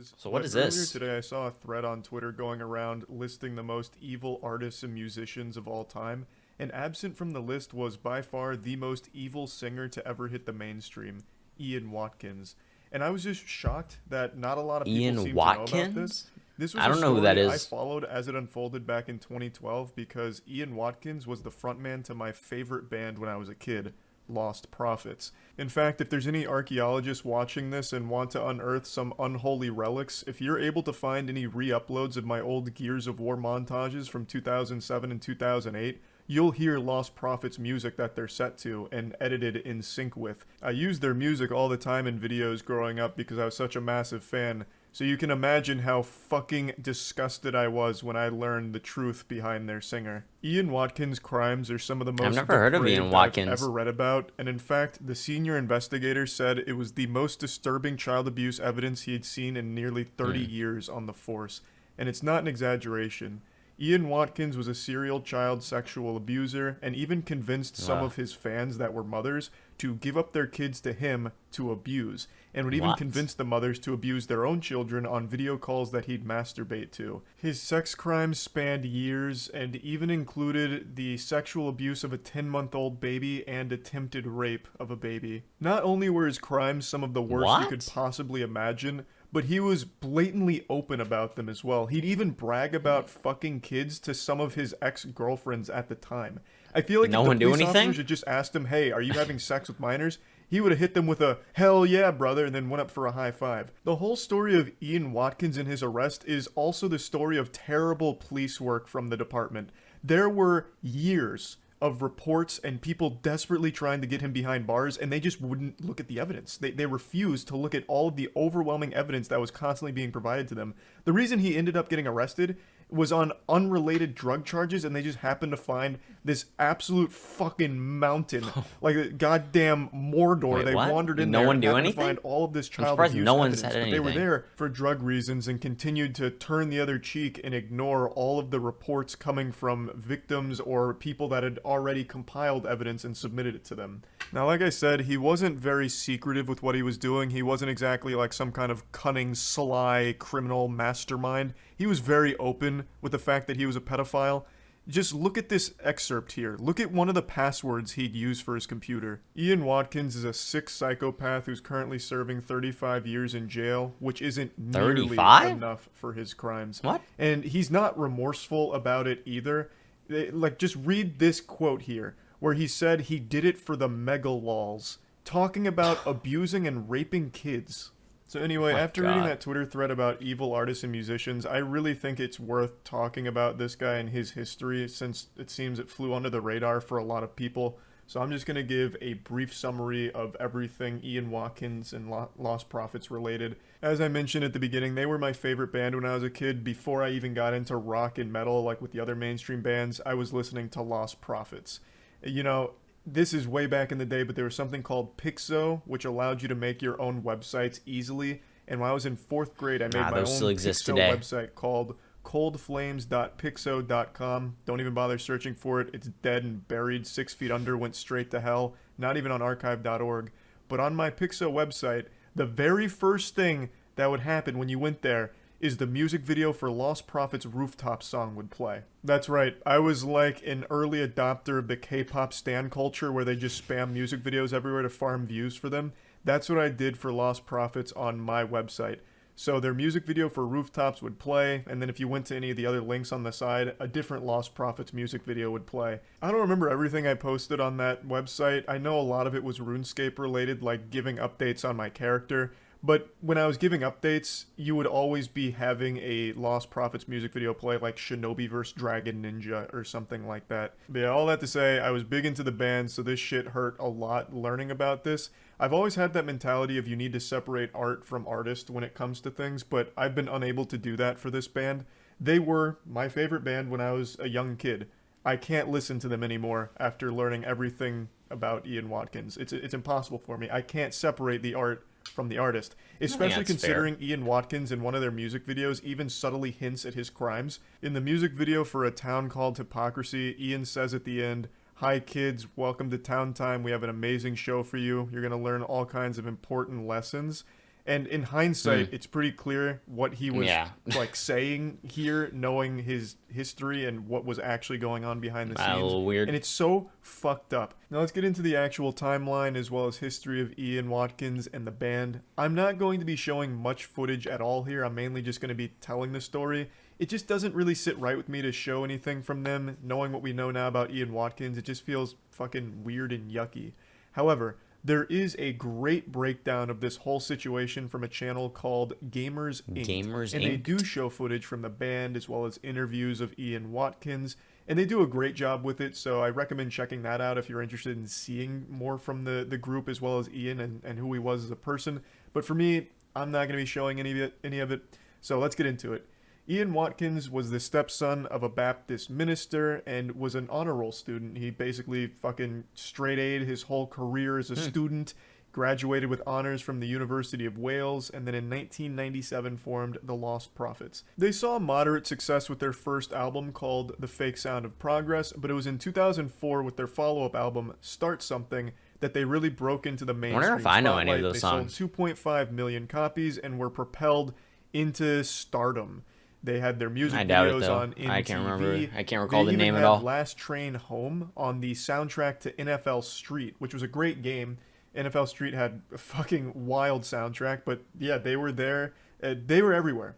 Boys. So what is Earlier this? today, I saw a thread on Twitter going around listing the most evil artists and musicians of all time, and absent from the list was by far the most evil singer to ever hit the mainstream, Ian Watkins. And I was just shocked that not a lot of people Ian seem to know about this. Watkins? This was I a don't know who that story I is. followed as it unfolded back in 2012 because Ian Watkins was the frontman to my favorite band when I was a kid, Lost Prophets. In fact, if there's any archaeologists watching this and want to unearth some unholy relics, if you're able to find any re-uploads of my old Gears of War montages from 2007 and 2008, you'll hear Lost Prophets music that they're set to and edited in sync with. I used their music all the time in videos growing up because I was such a massive fan, so you can imagine how fucking disgusted I was when I learned the truth behind their singer. Ian Watkins' crimes are some of the I've most never heard of Ian depraved I've Watkins. ever read about, and in fact, the senior investigator said it was the most disturbing child abuse evidence he had seen in nearly 30 years on the force. And it's not an exaggeration. Ian Watkins was a serial child sexual abuser and even convinced some Wow. of his fans that were mothers to give up their kids to him to abuse, and would even What? convince the mothers to abuse their own children on video calls that he'd masturbate to. His sex crimes spanned years and even included the sexual abuse of a 10-month-old baby and attempted rape of a baby. Not only were his crimes some of the worst you could What? possibly imagine, but he was blatantly open about them as well. He'd even brag about fucking kids to some of his ex-girlfriends at the time. I feel like No if the one do police anything? officers had just asked him, hey, are you having sex with minors? He would have hit them with a, hell yeah, brother, and then went up for a high five. The whole story of Ian Watkins and his arrest is also the story of terrible police work from the department. There were years of reports and people desperately trying to get him behind bars, and they just wouldn't look at the evidence. They refused to look at all of the overwhelming evidence that was constantly being provided to them. The reason he ended up getting arrested was on unrelated drug charges, and they just happened to find this absolute fucking mountain, like a goddamn Mordor. Wait, they what? wandered in No there one and do happened to anything? find all of this I'm child surprised abuse no one evidence, said but they were anything. there for drug reasons and continued to turn the other cheek and ignore all of the reports coming from victims or people that had already compiled evidence and submitted it to them. Now, like I said, he wasn't very secretive with what he was doing. He wasn't exactly like some kind of cunning, sly criminal mastermind. He was very open with the fact that he was a pedophile. Just look at this excerpt here. Look at one of the passwords he'd use for his computer. Ian Watkins is a sick psychopath who's currently serving 35 years in jail, which isn't nearly 35? enough for his crimes. What? And he's not remorseful about it either. Like, just read this quote here, where he said he did it for the mega lols, talking about abusing and raping kids. So anyway, My after reading God. that Twitter thread about evil artists and musicians, I really think it's worth talking about this guy and his history, since it seems it flew under the radar for a lot of people. So I'm just going to give a brief summary of everything Ian Watkins and Lost Prophets related. As I mentioned at the beginning, they were my favorite band when I was a kid. Before I even got into rock and metal, like with the other mainstream bands, I was listening to Lost Prophets. You know, this is way back in the day, but there was something called Pixo, which allowed you to make your own websites easily. And when I was in 4th grade, I made my those own still exist Pixo today. website called coldflames.pixo.com. Don't even bother searching for it. It's dead and buried 6 feet under, went straight to hell. Not even on archive.org. But on my Pixo website, the very first thing that would happen when you went there is the music video for Lost Prophets' Rooftop song would play. That's right, I was like an early adopter of the K-pop stan culture where they just spam music videos everywhere to farm views for them. That's what I did for Lost Prophets on my website. So their music video for Rooftops would play, and then if you went to any of the other links on the side, a different Lost Prophets music video would play. I don't remember everything I posted on that website. I know a lot of it was RuneScape related, like giving updates on my character. But when I was giving updates, you would always be having a Lost Prophets music video play, like Shinobi vs. Dragon Ninja or something like that. But yeah, all that to say, I was big into the band, so this shit hurt a lot learning about this. I've always had that mentality of you need to separate art from artist when it comes to things, but I've been unable to do that for this band. They were my favorite band when I was a young kid. I can't listen to them anymore after learning everything about Ian Watkins. It's impossible for me. I can't separate the art from the artist, especially that's fair. considering Ian Watkins in one of their music videos even subtly hints at his crimes. In the music video for A Town Called Hypocrisy, Ian says at the end, "Hi kids, welcome to Town Time. We have an amazing show for you. You're going to learn all kinds of important lessons." And in hindsight, it's pretty clear what he was Yeah. like saying here, knowing his history and what was actually going on behind the A scenes. little weird. And it's so fucked up. Now let's get into the actual timeline as well as history of Ian Watkins and the band. I'm not going to be showing much footage at all here. I'm mainly just going to be telling the story. It just doesn't really sit right with me to show anything from them. Knowing what we know now about Ian Watkins, it just feels fucking weird and yucky. However, there is a great breakdown of this whole situation from a channel called Gamers Inc. Gamers And they Inc. do show footage from the band as well as interviews of Ian Watkins. And they do a great job with it, so I recommend checking that out if you're interested in seeing more from the group as well as Ian and who he was as a person. But for me, I'm not going to be showing any of it, so let's get into it. Ian Watkins was the stepson of a Baptist minister and was an honor roll student. He basically fucking straight A'd his whole career as a student, graduated with honors from the University of Wales, and then in 1997 formed the Lost Prophets. They saw moderate success with their first album called The Fake Sound of Progress, but it was in 2004 with their follow-up album Start Something that they really broke into the mainstream Wonder if I know any of spotlight. those They songs. sold 2.5 million copies and were propelled into stardom. They had their music I doubt it, videos though. on MTV. I can't remember. I can't recall They the even name at had all. Last Train Home on the soundtrack to NFL Street, which was a great game. NFL Street had a fucking wild soundtrack, but yeah, they were there. They were everywhere.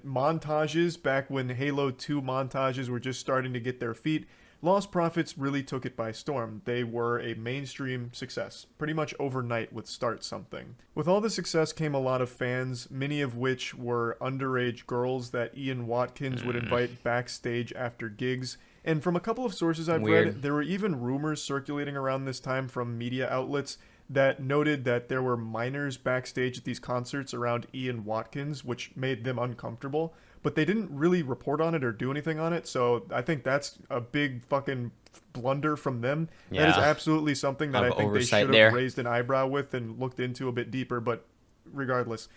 Montages back when Halo 2 montages were just starting to get their feet. Lost Prophets really took it by storm. They were a mainstream success, pretty much overnight with Start Something. With all the success came a lot of fans, many of which were underage girls that Ian Watkins would invite backstage after gigs. And from a couple of sources I've read, Weird. there were even rumors circulating around this time from media outlets that noted that there were minors backstage at these concerts around Ian Watkins, which made them uncomfortable. But they didn't really report on it or do anything on it, so I think that's a big fucking blunder from them. That is Yeah. absolutely something that I Of think they oversight should have there. raised an eyebrow with and looked into a bit deeper, but regardless.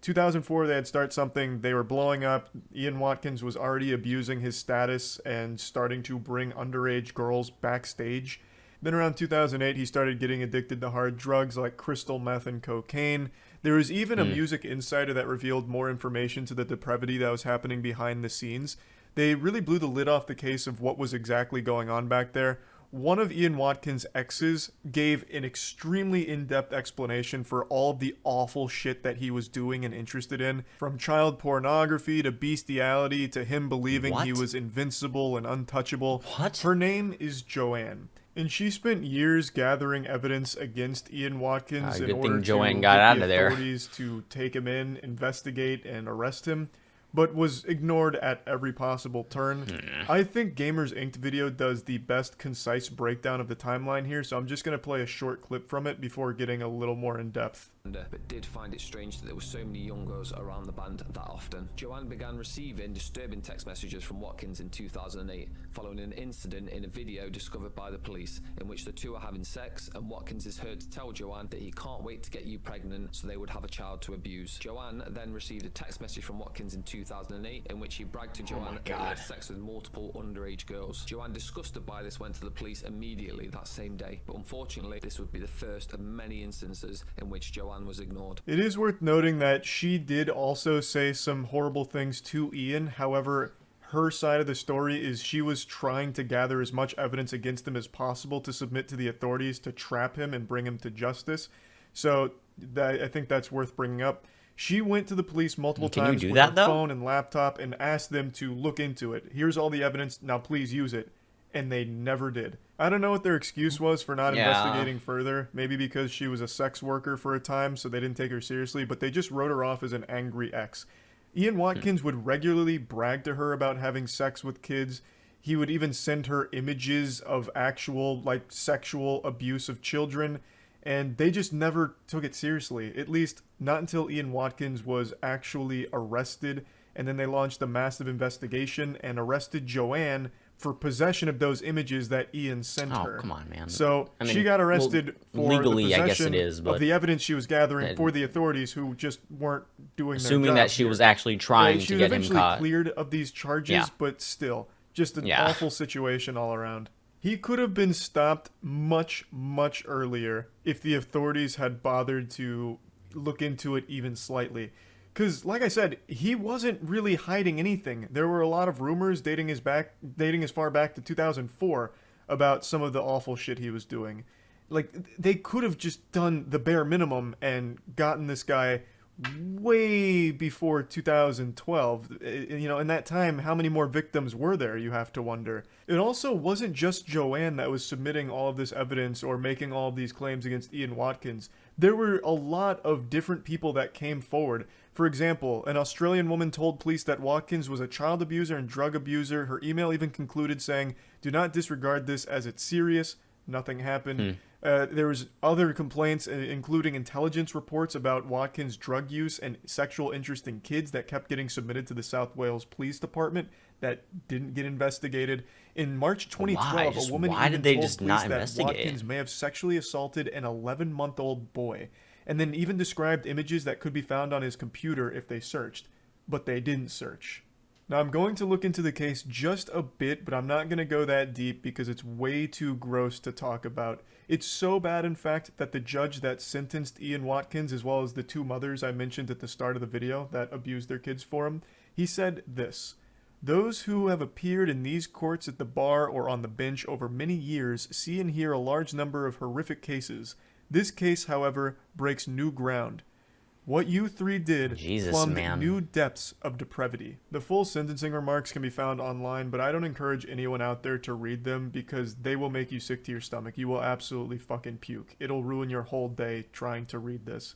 2004, they had Start Something. They were blowing up. Ian Watkins was already abusing his status and starting to bring underage girls backstage. Then around 2008, he started getting addicted to hard drugs like crystal meth and cocaine. There was even a music insider that revealed more information to the depravity that was happening behind the scenes. They really blew the lid off the case of what was exactly going on back there. One of Ian Watkins' exes gave an extremely in-depth explanation for all of the awful shit that he was doing and interested in, from child pornography to bestiality to him believing he What? was invincible and untouchable. What? Her name is Joanne. And she spent years gathering evidence against Ian Watkins in good order thing Joanne to got get out the of there. authorities to take him in, investigate, and arrest him, but was ignored at every possible turn. I think Gamers Inc. video does the best concise breakdown of the timeline here, so I'm just going to play a short clip from it before getting a little more in depth. But did find it strange that there were so many young girls around the band that often. Joanne began receiving disturbing text messages from Watkins in 2008, following an incident in a video discovered by the police, in which the two are having sex, and Watkins is heard to tell Joanne that he can't wait to get you pregnant so they would have a child to abuse. Joanne then received a text message from Watkins in 2008, in which he bragged to Joanne that he had sex with multiple underage girls. Joanne, disgusted by this, went to the police immediately that same day, but unfortunately this would be the first of many instances in which Joanne was ignored. It is worth noting that she did also say some horrible things to Ian. However, her side of the story is she was trying to gather as much evidence against him as possible to submit to the authorities to trap him and bring him to justice. So I think that's worth bringing up. She went to the police multiple Can you times do with that, her though? phone and laptop and asked them to look into it. Here's all the evidence. Now please use it. And they never did. I don't know what their excuse was for not Yeah. investigating further. Maybe because she was a sex worker for a time, so they didn't take her seriously, but they just wrote her off as an angry ex. Ian Watkins would regularly brag to her about having sex with kids. He would even send her images of actual, like, sexual abuse of children, and they just never took it seriously. At least, not until Ian Watkins was actually arrested, and then they launched a massive investigation and arrested Joanne for possession of those images that Ian sent Oh, her. come on, man. So I mean, she got arrested well, for legally, the I possession guess it is, of but the evidence she was gathering that- for the authorities who just weren't doing their assuming job that she here. was actually trying She to was get him eventually caught. cleared of these charges, Yeah. but still, just an Yeah. awful situation all around. He could have been stopped much, much earlier if the authorities had bothered to look into it even slightly. Because, like I said, he wasn't really hiding anything. There were a lot of rumors dating as far back to 2004 about some of the awful shit he was doing. Like, they could have just done the bare minimum and gotten this guy way before 2012. In that time, how many more victims were there, you have to wonder. It also wasn't just Joanne that was submitting all of this evidence or making all of these claims against Ian Watkins. There were a lot of different people that came forward. For example, an Australian woman told police that Watkins was a child abuser and drug abuser. Her email even concluded saying, "Do not disregard this as it's serious. Nothing happened." There was other complaints, including intelligence reports about Watkins' drug use and sexual interest in kids that kept getting submitted to the South Wales Police Department that didn't get investigated. In March 2012, a woman even told police that Watkins may have sexually assaulted an 11-month-old boy, and then even described images that could be found on his computer if they searched. But they didn't search. Now, I'm going to look into the case just a bit, but I'm not going to go that deep because it's way too gross to talk about. It's so bad, in fact, that the judge that sentenced Ian Watkins, as well as the two mothers I mentioned at the start of the video that abused their kids for him, he said this: "Those who have appeared in these courts at the bar or on the bench over many years see and hear a large number of horrific cases. This case, however, breaks new ground. What you three did plumbed new depths of depravity." The full sentencing remarks can be found online, but I don't encourage anyone out there to read them because they will make you sick to your stomach. You will absolutely fucking puke. It'll ruin your whole day trying to read this.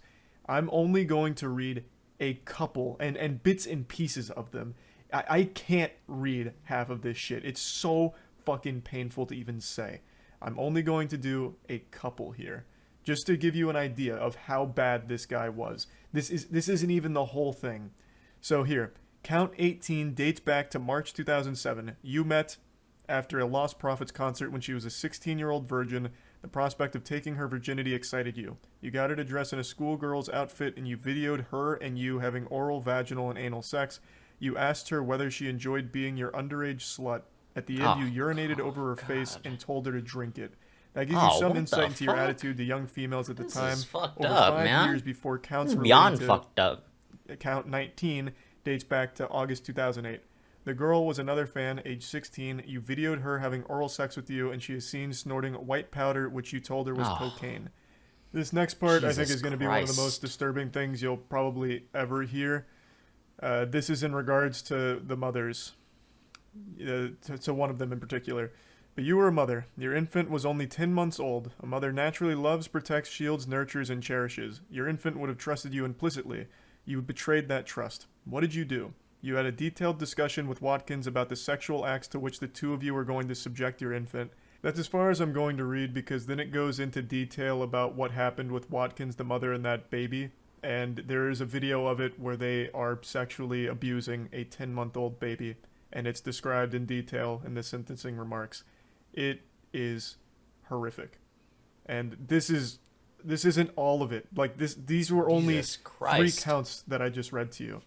I'm only going to read a couple and bits and pieces of them. I can't read half of this shit. It's so fucking painful to even say. I'm only going to do a couple here, just to give you an idea of how bad this guy was. This isn't even the whole thing. So here, count 18 dates back to March 2007. You met after a Lost Prophets concert when she was a 16-year-old virgin. The prospect of taking her virginity excited you. You got her to dress in a schoolgirl's outfit and you videoed her and you having oral, vaginal, and anal sex. You asked her whether she enjoyed being your underage slut. At the end, you urinated over her face and told her to drink it. That gives you some insight into your attitude to young females at the time. This is fucked Over up, 5 man. years before counts related Beyond to fucked up. count 19 dates back to August 2008. The girl was another fan, age 16. You videoed her having oral sex with you, and she is seen snorting white powder, which you told her was cocaine. This next part, I think, is going to be one of the most disturbing things you'll probably ever hear. This is in regards to the mothers, to one of them in particular. But you were a mother. Your infant was only 10 months old. A mother naturally loves, protects, shields, nurtures, and cherishes. Your infant would have trusted you implicitly. You betrayed that trust. What did you do? You had a detailed discussion with Watkins about the sexual acts to which the two of you were going to subject your infant. That's as far as I'm going to read, because then it goes into detail about what happened with Watkins, the mother, and that baby. And there is a video of it where they are sexually abusing a 10-month-old baby, and it's described in detail in the sentencing remarks. It is horrific. And this isn't all of it. Like, these were only 3 counts that I just read to you.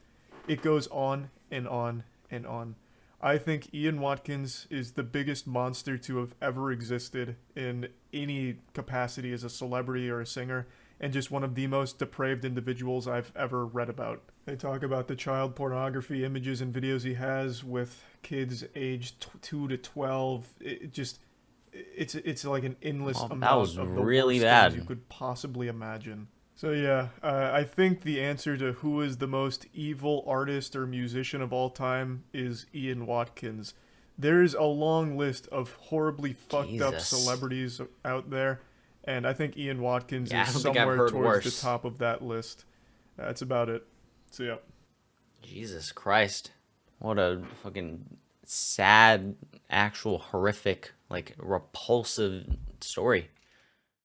It goes on and on and on. I think Ian Watkins is the biggest monster to have ever existed in any capacity as a celebrity or a singer, and just one of the most depraved individuals I've ever read about. They talk about the child pornography images and videos he has with kids aged 2 to 12. It's like an endless amount of the worst things you could possibly imagine. So yeah, I think the answer to who is the most evil artist or musician of all time is Ian Watkins. There's a long list of horribly fucked up celebrities out there, and I think Ian Watkins is somewhere towards the top of that list. That's about it. So yeah. Jesus Christ. What a fucking sad, actual horrific, like repulsive story.